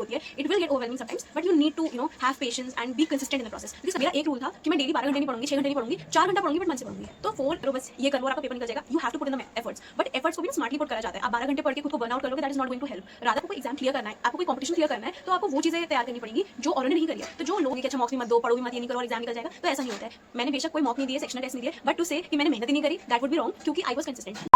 होती है, it will get overwhelming sometimes, but you need to have patience and be consistent in the process. Because मेरा एक rule था कि मैं डेली 12 घंटे नहीं पढ़ूंगी, 6 घंटे नहीं पढ़ूंगी, 4 घंटा पढ़ूंगी, बट मन से पढ़ूंगी। तो 4 करो, बस ये करो और आपका पेपर निकल जाएगा। You have to put in the efforts, but efforts को भी स्मार्टली पुट करा जाता है। आप 12 घंटे पढ़ के खुद को बर्न आउट करोगे, that is not going to help. Rather आपको कोई एग्जाम क्लियर करना है, आपको कोई कॉम्पिटिशन क्लियर करना है, तो आपको वो चीजें तैयार करनी पड़ेगी जो ऑलरेडी नहीं करी है। तो जो लोग अच्छा मॉक्स भी मत दो, पढ़ो भी मत, ये नहीं करो और एग्जाम निकल जाएगा, तो ऐसा नहीं होता है। मैंने बेशक कोई मॉक नहीं दिए, सेक्शनल टेस्ट नहीं दिए, बट टू से कि मैंने मेहनत ही नहीं करी, दैट वुड बी रॉन्ग, क्योंकि I was consistent.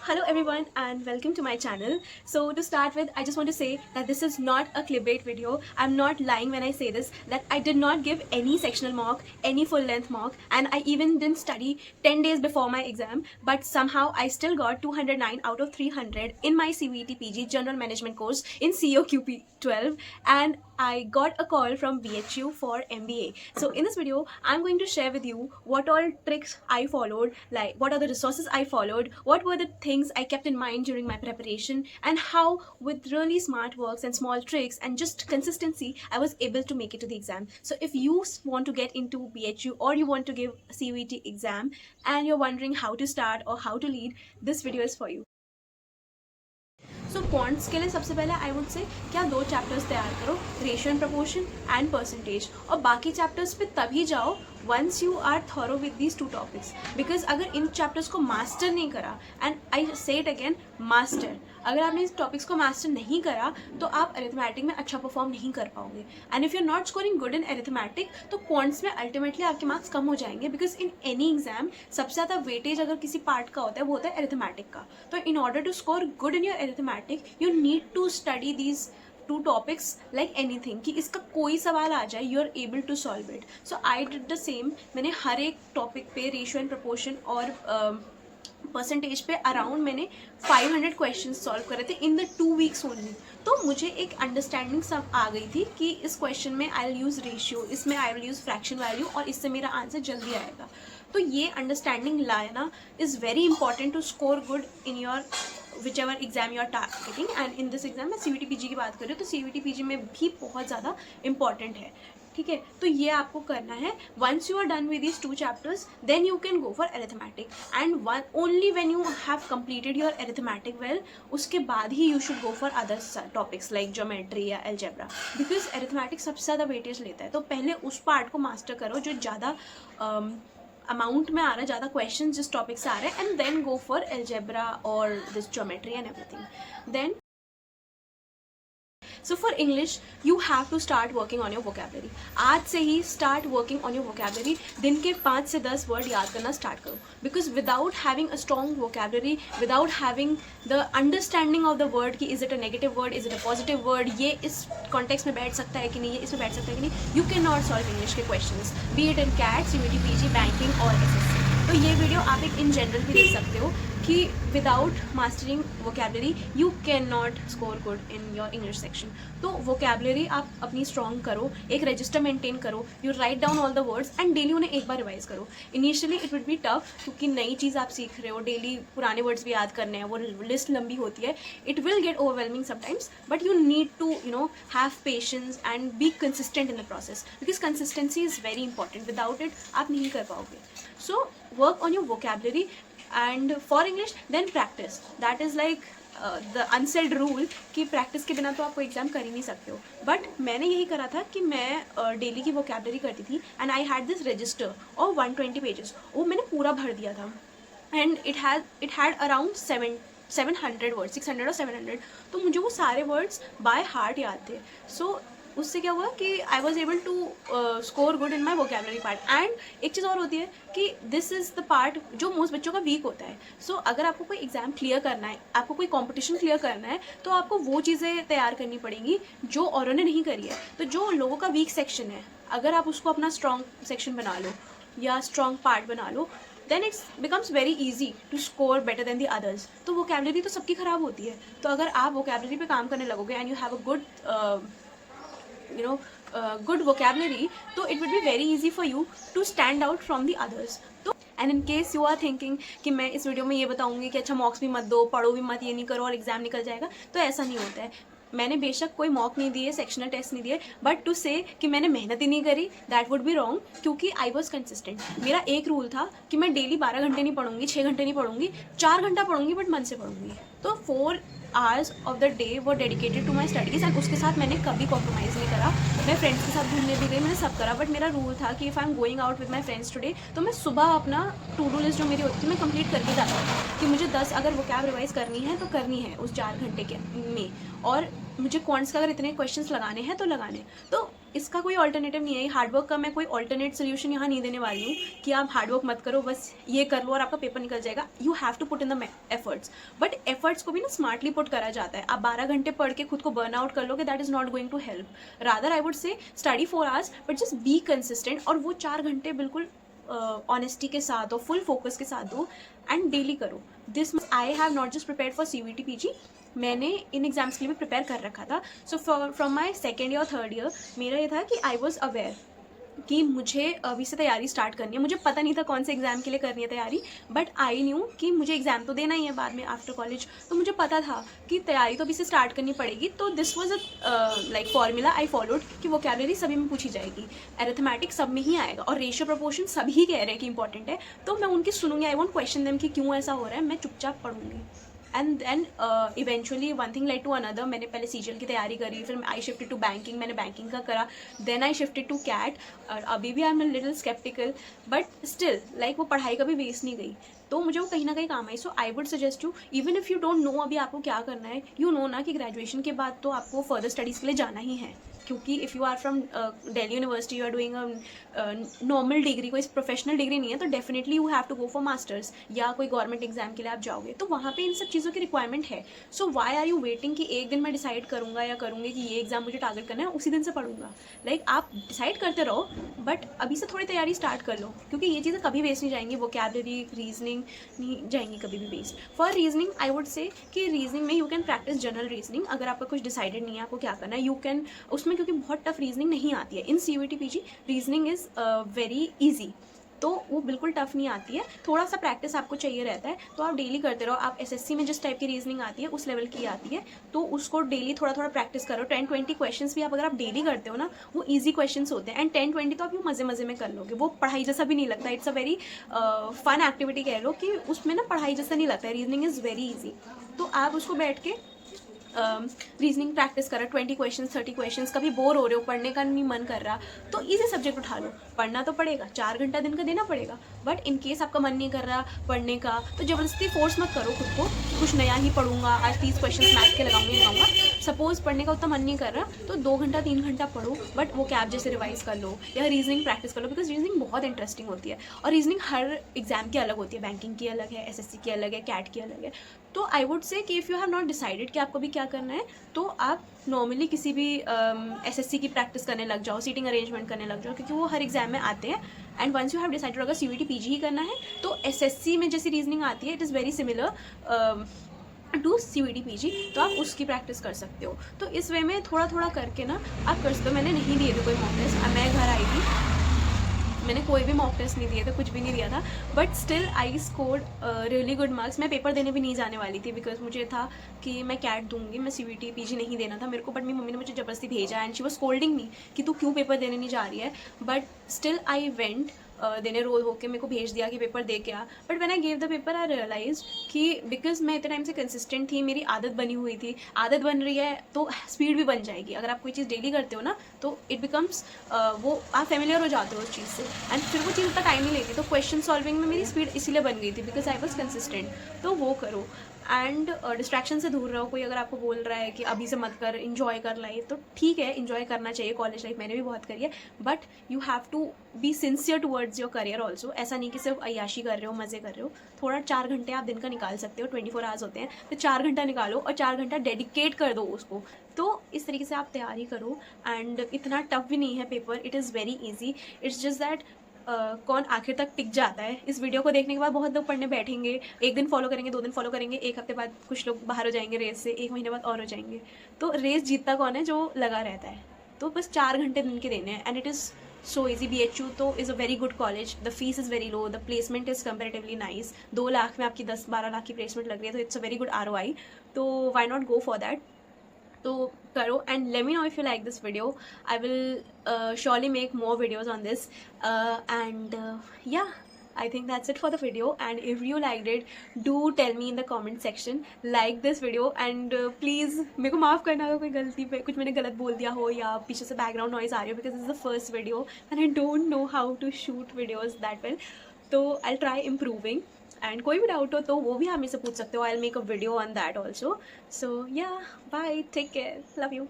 Hello everyone and welcome to my channel. So to start with, I just want to say that this is not a clickbait video. I'm not lying when I say this, that I did not give any sectional mock, any full length mock, and I even didn't study 10 days before my exam, but somehow I still got 209 out of 300 in my CVT PG General Management course in COQP 12, and I got a call from BHU for MBA. So in this video, I'm going to share with you what all tricks I followed, like what are the resources I followed, what were the things I kept in mind during my preparation, and how with really smart works and small tricks and just consistency, I was able to make it to the exam. So if you want to get into BHU or you want to give CUET exam and you're wondering how to start or how to lead, this video is for you. So quants के लिए सबसे पहले आई would से क्या 2 chapters तैयार करो, ratio and proportion and percentage, और बाकी चैप्टर्स पे तभी जाओ once you are thorough with these 2 topics. Because अगर इन चैप्टर्स को मास्टर नहीं करा, एंड आई से इट अगेन, मास्टर, अगर आपने इस टॉपिक्स को मास्टर नहीं करा तो आप अरिथमेटिक में अच्छा परफॉर्म नहीं कर पाओगे। And if you are not scoring good in arithmetic, तो क्वांट्स में अल्टीमेटली आपके मार्क्स कम हो जाएंगे। बिकॉज इन एनी एग्जाम सबसे ज़्यादा वेटेज अगर किसी पार्ट का होता है वो होता है अरिथमेटिक का। तो in order to score good in your arithmetic, you need to study these 2 topics like anything, कि इसका कोई सवाल आ जाए, you are able to solve it. So I did the same. मैंने हर एक टॉपिक पे रेशियो एंड प्रपोर्शन और परसेंटेज पे अराउंड मैंने 500 क्वेश्चन सॉल्व करे थे इन द 2 weeks ओनली। तो मुझे एक अंडरस्टैंडिंग सब आ गई थी कि इस क्वेश्चन में आई विल यूज़ रेशियो, इसमें I will use fraction value, और इससे मेरा आंसर जल्दी आएगा। तो ये अंडरस्टैंडिंग लाना is very important to score good in your whichever exam you are targeting. and in this exam मैं CVT PG की बात कर रही हूँ, तो CVT PG में भी बहुत ज़्यादा important है, ठीक है। तो ये आपको करना है। once you are done with these 2 chapters, then you can go for arithmetic, and only when you have completed your arithmetic well, उसके बाद ही you should go for other topics like geometry या algebra, because arithmetic सबसे ज़्यादा weightage लेता है। तो पहले उस पार्ट को मास्टर करो जो ज़्यादा अमाउंट में आ रहा है, ज़्यादा क्वेश्चन जिस टॉपिक से आ रहे हैं, and then go for algebra और this geometry and everything. Then so for English you have to start working on your vocabulary. आज से ही start working on your vocabulary. दिन के 5 से 10 वर्ड याद करना स्टार्ट करो, because without having a strong vocabulary, without having the understanding of the word कि is it a negative word, is it a positive word, ये इस कॉन्टेक्स्ट में बैठ सकता है कि नहीं, ये इसमें बैठ सकता है कि नहीं, you can not solve English के question, be it in CAT, CVT PG, banking और SSC। तो ये वीडियो आप एक इन जनरल भी देख सकते हो कि without mastering vocabulary you can not score good in your English section. तो वोकेबलरी आप अपनी स्ट्रॉन्ग करो, एक रजिस्टर मेंटेन करो, you write down all the words and daily उन्हें एक बार रिवाइज करो। Initially it will be tough, क्योंकि नई चीज़ आप सीख रहे हो, डेली पुराने वर्ड्स भी याद करने हैं, वो लिस्ट लंबी होती है, it will get overwhelming sometimes, but you need to have patience and be consistent in the process, because consistency is very important. Without it आप नहीं कर पाओगे। So work on your vocabulary, and for English then practice. That is like the unsaid rule कि practice के बिना तो आप कोई एग्जाम कर ही नहीं सकते हो। बट मैंने यही करा था कि मैं डेली की वोकेबलरी करती थी, and I had this register और 120 पेजेस, वो मैंने पूरा भर दिया था, and it had around 700 words, 600 और 700। तो मुझे वो सारे वर्ड्स बाय हार्ट याद थे। सो उससे क्या हुआ कि I was able to score good in my vocabulary part. And एक चीज़ और होती है कि दिस इज़ द पार्ट जो मोस्ट बच्चों का वीक होता है। सो अगर आपको कोई एग्जाम क्लियर करना है, आपको कोई कॉम्पिटिशन क्लियर करना है, तो आपको वो चीज़ें तैयार करनी पड़ेंगी जो औरों ने नहीं करी है। तो जो लोगों का वीक सेक्शन है, अगर आप उसको अपना स्ट्रॉन्ग सेक्शन बना लो या स्ट्रॉन्ग पार्ट बना लो, then it becomes very easy to score better than the others. तो वोकेबलरी तो सबकी ख़राब होती है। तो अगर आप वोकेबलरी पे काम करने लगोगे and you have a good good vocabulary, तो it would be very easy for you to stand out from the others. तो and in case you are thinking कि मैं इस वीडियो में ये बताऊंगी कि अच्छा मॉक्स भी मत दो, पढ़ो भी मत, ये नहीं करो और एग्जाम निकल जाएगा, तो ऐसा नहीं होता है। मैंने बेशक कोई मॉक नहीं दिए, सेक्शनल टेस्ट नहीं दिए, बट टू से कि मैंने मेहनत ही नहीं करी, दैट वुड बी रॉन्ग, क्योंकि आई वॉज कंसिस्टेंट। मेरा एक रूल था कि मैं डेली 12 घंटे नहीं पढ़ूंगी, 6 घंटे नहीं पढ़ूंगी, 4 घंटा पढ़ूंगी, बट मन से पढ़ूंगी। तो 4 आवर्स ऑफ द डे वो dedicated to my studies, and उसके साथ मैंने कभी कॉम्प्रोमाइज़ नहीं करा। मैं फ्रेंड्स के साथ घूमने भी गई, मैंने सब करा, बट मेरा रूल था कि if I am going out with my friends today, तो मैं सुबह अपना टू डू लिस्ट जो मेरी होती थी मैं कंप्लीट करके जाता था कि मुझे 10 अगर वो कैब रिवाइज़ करनी है तो करनी है उस 4 घंटे के में, और मुझे कॉन्ट्स का अगर इतने क्वेश्चंस लगाने हैं तो लगाने। तो इसका कोई ऑल्टरनेटिव नहीं है, हार्डवर्क का मैं कोई ऑल्टरनेट सोल्यूशन यहाँ नहीं देने वाली हूँ कि आप हार्डवर्क मत करो, बस ये कर लो और आपका पेपर निकल जाएगा। You have to put in the efforts, but efforts को भी ना स्मार्टली पुट करा जाता है। आप 12 घंटे पढ़ के खुद को बर्न आउट कर लोगे, that is not going to help. Rather I would say study 4 hours but just be consistent, और वो 4 घंटे बिल्कुल ऑनेस्टी के साथ दो, फुल फोकस के साथ दो, एंड डेली करो। This I have not just prepare for CUET PG, मैंने इन एग्जाम्स के लिए भी प्रिपेयर कर रखा था। So from my second year 3rd year मेरा ये था कि आई वॉज अवेयर कि मुझे अभी से तैयारी स्टार्ट करनी है। मुझे पता नहीं था कौन से एग्ज़ाम के लिए करनी है तैयारी, बट आई न्यू कि मुझे एग्ज़ाम तो देना ही है बाद में आफ्टर कॉलेज, तो मुझे पता था कि तैयारी तो अभी से स्टार्ट करनी पड़ेगी। तो this was a like formula I followed कि वोकैबुलरी सभी में पूछी जाएगी, अरिथमेटिक सब में ही आएगा, और रेशियो प्रोपोर्शन सभी कह रहे हैं कि इंपॉर्टेंट है, तो मैं उनकी सुनूंगी। आई वॉन्ट क्वेश्चन देम कि क्यों ऐसा हो रहा है, मैं चुपचाप पढ़ूंगी। And then eventually one thing led to another. मैंने पहले CGL की तैयारी करी, फिर आई शिफ्टेड टू बैंकिंग, मैंने बैंकिंग का करा, then I shifted to CAT, और अभी भी I am a little sceptical, but still like वो पढ़ाई कभी वेस्ट नहीं गई, तो मुझे वो कहीं ना कहीं काम आई। So I would suggest you, even if you don't know अभी आपको क्या करना है, यू नो ना कि ग्रेजुएशन के बाद तो आपको फर्दर स्टडीज़ के लिए जाना ही है, क्योंकि if you are from Delhi university, you are doing normal degree, कोई प्रोफेशनल डिग्री नहीं है, तो definitely you have to go for masters या कोई गवर्नमेंट एग्जाम के लिए आप जाओगे, तो वहाँ पे इन सब चीज़ों की रिक्वायरमेंट है। सो वाई आर यू वेटिंग कि एक दिन मैं डिसाइड करूँगा या करूँगी कि ये एग्जाम मुझे टारगेट करना है, उसी दिन से पढ़ूंगा। लाइक आप डिसाइड करते रहो, बट अभी से थोड़ी तैयारी स्टार्ट कर लो, क्योंकि ये चीज़ें कभी वेस्ट नहीं जाएंगी। वोकैबुलरी, रीजनिंग नहीं जाएंगी कभी भी waste. For reasoning I would say कि रीजनिंग में you can practice general reasoning, अगर आपका कुछ डिसाइडेड नहीं है आपको क्या करना है, यू कैन उसमें, क्योंकि बहुत टफ रीजनिंग नहीं आती है। इन CUET PG reasoning is very easy, तो वो बिल्कुल टफ नहीं आती है, थोड़ा सा प्रैक्टिस आपको चाहिए रहता है, तो आप डेली करते रहो। आप SSC में जिस टाइप की रीजनिंग आती है उस लेवल की आती है, तो उसको डेली थोड़ा थोड़ा प्रैक्टिस करो। 10-20 क्वेश्चंस भी आप अगर आप डेली करते हो ना, वो ईजी क्वेश्चंस होते हैं, एंड 10-20 तो आप यूँ मज़े मज़े में कर लोगे, वो पढ़ाई जैसा भी नहीं लगता। It's a very fun activity कह लो, कि उसमें ना पढ़ाई जैसा नहीं लगता है। रीजनिंग इज़ वेरी ईजी, तो आप उसको बैठ के रीजनिंग प्रैक्टिस करा, 20 क्वेश्चन 30 क्वेश्चन। कभी बोर हो रहे हो, पढ़ने का नहीं मन कर रहा, तो इजी सब्जेक्ट उठा लो। पढ़ना तो पड़ेगा, 4 घंटा दिन का देना पड़ेगा, बट इन केस आपका मन नहीं कर रहा पढ़ने का, तो ज़बरदस्ती फोर्स मत करो खुद को कुछ नया ही पढ़ूंगा, आज 30 क्वेश्चन मैथ के लगाऊंगा। सपोज पढ़ने का उतना मन नहीं कर रहा, तो 2 घंटा 3 घंटा पढ़ो, बट वो कैब जैसे रिवाइज कर लो या रीजनिंग प्रैक्टिस कर लो, बिकॉज रीजनिंग बहुत इंटरेस्टिंग होती है, और रीजनिंग हर एग्जाम की अलग होती है। बैंकिंग की अलग है, SSC की अलग है, कैट की अलग है। तो आई वुड से कि if you have not decided कि आपको भी क्या करना है, तो आप नॉर्मली किसी भी SSC की प्रैक्टिस करने लग जाओ, सीटिंग अरेंजमेंट करने लग जाओ, क्योंकि वो हर एग्जाम में आते हैं। And once you have decided अगर CUET PG ही करना है, तो SSC में जैसी रीजनिंग आती है, it is very similar to CUET PG, तो आप उसकी प्रैक्टिस कर सकते हो। तो इस वे में थोड़ा थोड़ा करके ना आप कर सकते हो। मैंने नहीं दिए थे कोई मॉक टेस्ट, मैं घर आई थी, मैंने कोई भी मॉक टेस्ट नहीं दिए थे, कुछ भी नहीं दिया था, but still I scored really good marks. मैं पेपर देने भी नहीं जाने वाली थी, बिकॉज मुझे था कि मैं कैट दूंगी, मैं CUET PG नहीं देना था मेरे को, बट मेरी मम्मी ने मुझे ज़बरदस्ती भेजा, and she was scolding me कि तू क्यों पेपर देने नहीं जा रही है, बट स्टिल आई वेंट देने रोल होके, मेरे को भेज दिया कि पेपर दे के आ। But when I gave the paper I realise कि बिकॉज मैं इतने टाइम से कंसिस्टेंट थी, मेरी आदत बनी हुई थी, आदत बन रही है तो स्पीड भी बन जाएगी। अगर आप कोई चीज़ डेली करते हो ना, तो इट बिकम्स वो आप फेमिलियर हो जाते हो उस चीज़ से, एंड फिर वो चीज़ उतना टाइम नहीं लेती। तो क्वेश्चन सॉल्विंग में मेरी स्पीड इसीलिए बन गई थी, बिकॉज आई वॉज कंसिस्टेंट। तो वो करो, एंड डिस्ट्रैक्शन से दूर रहो। कोई अगर आपको बोल रहा है कि अभी से मत कर, इन्जॉय कर लाइफ, तो ठीक है, इन्जॉय करना चाहिए। कॉलेज लाइफ मैंने भी बहुत करी है, but you have to be sincere towards your career also. ऐसा नहीं कि सिर्फ अय्याशी कर रहे हो, मज़े कर रहे हो। थोड़ा 4 घंटे आप दिन का निकाल सकते हो, 24 आवर्स होते हैं, तो 4 घंटा निकालो और 4 घंटा डेडिकेट कर दो उसको। तो इस तरीके से आप तैयारी करो, एंड इतना टफ भी नहीं है paper, it is very easy. It's just that कौन आखिर तक टिक जाता है। इस वीडियो को देखने के बाद बहुत लोग पढ़ने बैठेंगे, 1 दिन फॉलो करेंगे, 2 दिन फॉलो करेंगे, 1 हफ्ते बाद कुछ लोग बाहर हो जाएंगे रेस से, 1 महीने बाद और हो जाएंगे। तो रेस जीतता कौन है? जो लगा रहता है। तो बस 4 घंटे दिन के देने हैं, and it is so easy. BHU तो is a very good college, the fees is very low, the placement is comparatively nice. 2 lakh में आपकी 10-12 लाख की प्लेसमेंट लग रही है, तो it's a very good ROI। तो why not go for that? तो करो, and let me know if you like this video. I will surely make more videos on this, and yeah, I think that's it for the video, and if you liked it, do tell me in the comment section, like this video, and please मेरे को माफ़ करना अगर कोई गलती पे कुछ मैंने गलत बोल दिया हो या पीछे से बैकग्राउंड नॉइज़ आ रही हो, because this is the first video and I don't know how to shoot videos that well. तो I'll try improving, and कोई भी डाउट हो तो वो भी हमें से पूछ सकते हो. I'll make a video on that also. So yeah, bye, take care, love you.